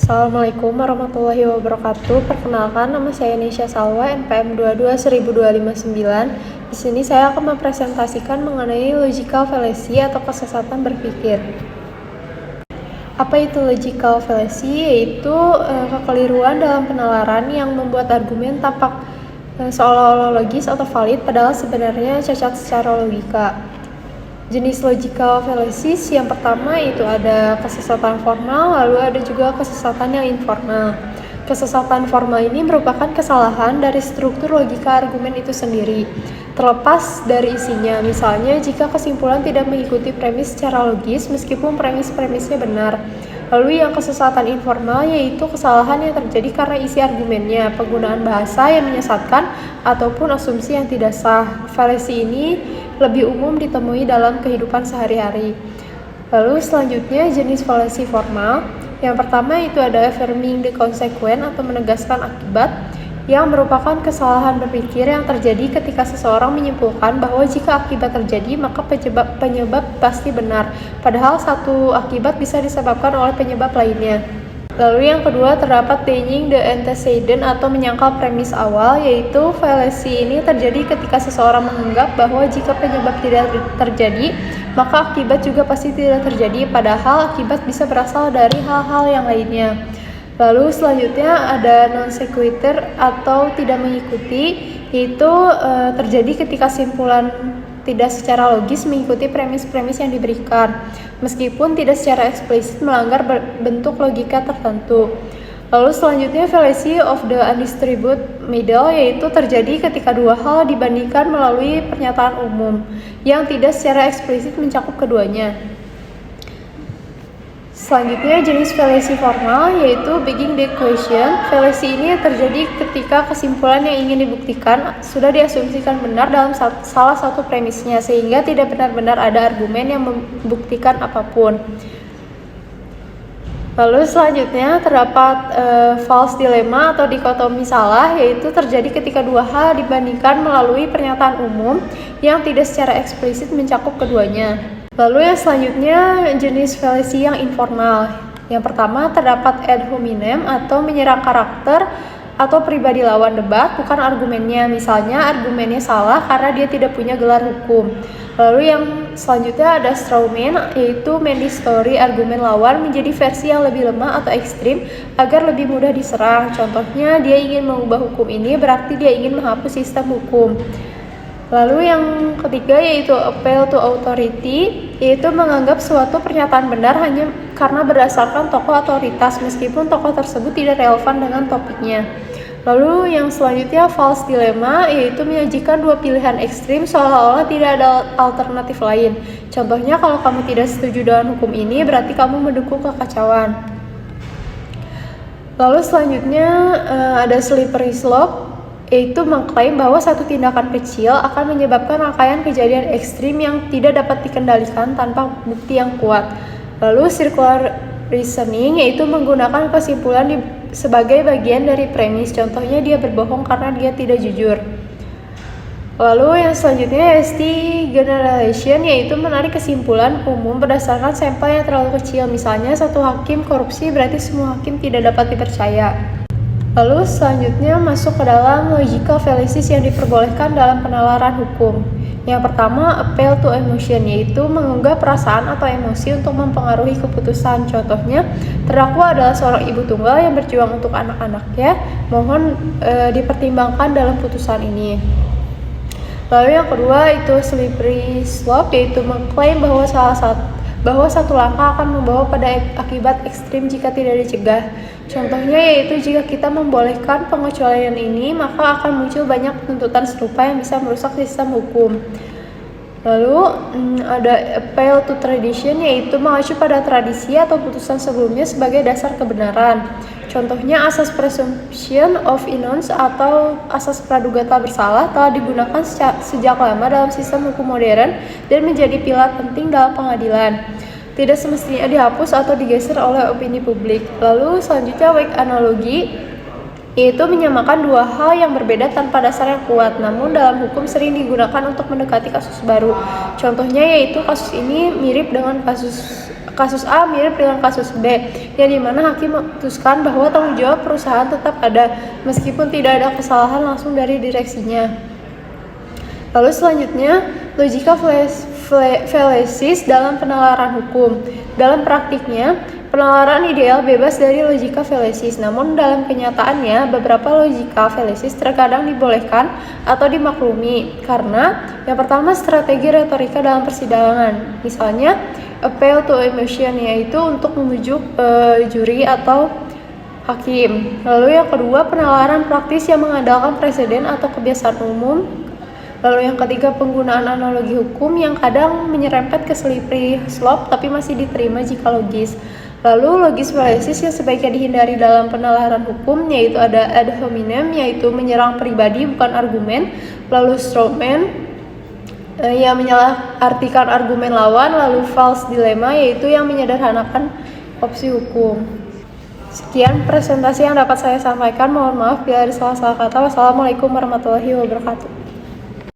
Assalamualaikum warahmatullahi wabarakatuh. Perkenalkan, nama saya Nisha Salwa, NPM 22 10259. Di sini saya akan mempresentasikan mengenai logical fallacy atau kesesatan berpikir. Apa itu logical fallacy? Yaitu kekeliruan dalam penalaran yang membuat argumen tampak seolah-olah logis atau valid, padahal sebenarnya cacat secara logika. Jenis logical fallacies yang pertama itu ada kesesatan formal, lalu ada juga kesesatan yang informal. Kesesatan formal ini merupakan kesalahan dari struktur logika argumen itu sendiri, terlepas dari isinya. Misalnya, jika kesimpulan tidak mengikuti premis secara logis meskipun premis-premisnya benar. Lalu yang kesesatan informal yaitu kesalahan yang terjadi karena isi argumennya, penggunaan bahasa yang menyesatkan, ataupun asumsi yang tidak sah. Fallacy ini lebih umum ditemui dalam kehidupan sehari-hari. Lalu selanjutnya jenis fallacy formal. Yang pertama itu ada affirming the consequence atau menegaskan akibat, yang merupakan kesalahan berpikir yang terjadi ketika seseorang menyimpulkan bahwa jika akibat terjadi maka penyebab pasti benar, padahal satu akibat bisa disebabkan oleh penyebab lainnya. Lalu yang kedua terdapat denying the antecedent atau menyangkal premis awal, yaitu fallacy ini terjadi ketika seseorang menganggap bahwa jika penyebab tidak terjadi maka akibat juga pasti tidak terjadi, padahal akibat bisa berasal dari hal-hal yang lainnya. Lalu selanjutnya ada non sequitur atau tidak mengikuti, yaitu terjadi ketika simpulan tidak secara logis mengikuti premis-premis yang diberikan, meskipun tidak secara eksplisit melanggar bentuk logika tertentu. Lalu selanjutnya fallacy of the undistributed middle, yaitu terjadi ketika dua hal dibandingkan melalui pernyataan umum yang tidak secara eksplisit mencakup keduanya. Selanjutnya jenis fallacy formal yaitu begging the question. Fallacy ini terjadi ketika kesimpulan yang ingin dibuktikan sudah diasumsikan benar dalam salah satu premisnya, sehingga tidak benar-benar ada argumen yang membuktikan apapun. Lalu selanjutnya terdapat false dilemma atau dikotomi salah, yaitu terjadi ketika dua hal dibandingkan melalui pernyataan umum yang tidak secara eksplisit mencakup keduanya. Lalu yang selanjutnya jenis fallacy yang informal. Yang pertama terdapat ad hominem atau menyerang karakter atau pribadi lawan debat, bukan argumennya. Misalnya argumennya salah karena dia tidak punya gelar hukum. Lalu yang selanjutnya ada strawman, yaitu mendistorsi argumen lawan menjadi versi yang lebih lemah atau ekstrim agar lebih mudah diserang. Contohnya, dia ingin mengubah hukum ini berarti dia ingin menghapus sistem hukum. Lalu yang ketiga yaitu appeal to authority, yaitu menganggap suatu pernyataan benar hanya karena berdasarkan tokoh otoritas meskipun tokoh tersebut tidak relevan dengan topiknya. Lalu yang selanjutnya false dilemma, yaitu menyajikan dua pilihan ekstrim seolah-olah tidak ada alternatif lain. Contohnya, kalau kamu tidak setuju dengan hukum ini berarti kamu mendukung kekacauan. Lalu selanjutnya ada slippery slope, yaitu mengklaim bahwa satu tindakan kecil akan menyebabkan rangkaian kejadian ekstrim yang tidak dapat dikendalikan tanpa bukti yang kuat. Lalu circular reasoning, yaitu menggunakan kesimpulan sebagai bagian dari premis. Contohnya, dia berbohong karena dia tidak jujur. Lalu yang selanjutnya ST generalization, yaitu menarik kesimpulan umum berdasarkan sampel yang terlalu kecil. Misalnya, satu hakim korupsi berarti semua hakim tidak dapat dipercaya. Lalu selanjutnya masuk ke dalam logical fallacies yang diperbolehkan dalam penalaran hukum. Yang pertama, appeal to emotion, yaitu mengunggah perasaan atau emosi untuk mempengaruhi keputusan. Contohnya, terdakwa adalah seorang ibu tunggal yang berjuang untuk anak-anaknya, mohon dipertimbangkan dalam putusan ini. Lalu yang kedua itu slippery slope, yaitu mengklaim bahwa satu langkah akan membawa pada akibat ekstrim jika tidak dicegah. Contohnya yaitu jika kita membolehkan pengecualian ini, maka akan muncul banyak tuntutan serupa yang bisa merusak sistem hukum. Lalu ada appeal to tradition, yaitu mengacu pada tradisi atau putusan sebelumnya sebagai dasar kebenaran. Contohnya asas presumption of innocence atau asas praduga tak bersalah telah digunakan sejak lama dalam sistem hukum modern dan menjadi pilar penting dalam pengadilan. Tidak semestinya dihapus atau digeser oleh opini publik. Lalu selanjutnya weak analogi, yaitu menyamakan dua hal yang berbeda tanpa dasar yang kuat, namun dalam hukum sering digunakan untuk mendekati kasus baru. Contohnya yaitu kasus ini mirip dengan kasus kasus A mirip dengan kasus B, yang dimana hakim memutuskan bahwa tanggung jawab perusahaan tetap ada meskipun tidak ada kesalahan langsung dari direksinya. Lalu selanjutnya, logical fallacies dalam penalaran hukum. Dalam praktiknya, penalaran ideal bebas dari logical fallacies, namun dalam kenyataannya beberapa logical fallacies terkadang dibolehkan atau dimaklumi karena yang pertama strategi retorika dalam persidangan, misalnya appeal to emotion, yaitu untuk membujuk juri atau hakim. Lalu yang kedua, penalaran praktis yang mengandalkan preseden atau kebiasaan umum. Lalu yang ketiga, penggunaan analogi hukum yang kadang menyerempet ke slippery slope tapi masih diterima jika logis. Lalu logis fallacies yang sebaiknya dihindari dalam penalaran hukum, yaitu ada ad hominem, yaitu menyerang pribadi bukan argumen. Lalu strawman yang menyalahartikan argumen lawan. Lalu false dilemma, yaitu yang menyederhanakan opsi hukum. Sekian presentasi yang dapat saya sampaikan. Mohon maaf bila ada salah-salah kata. Wassalamualaikum warahmatullahi wabarakatuh.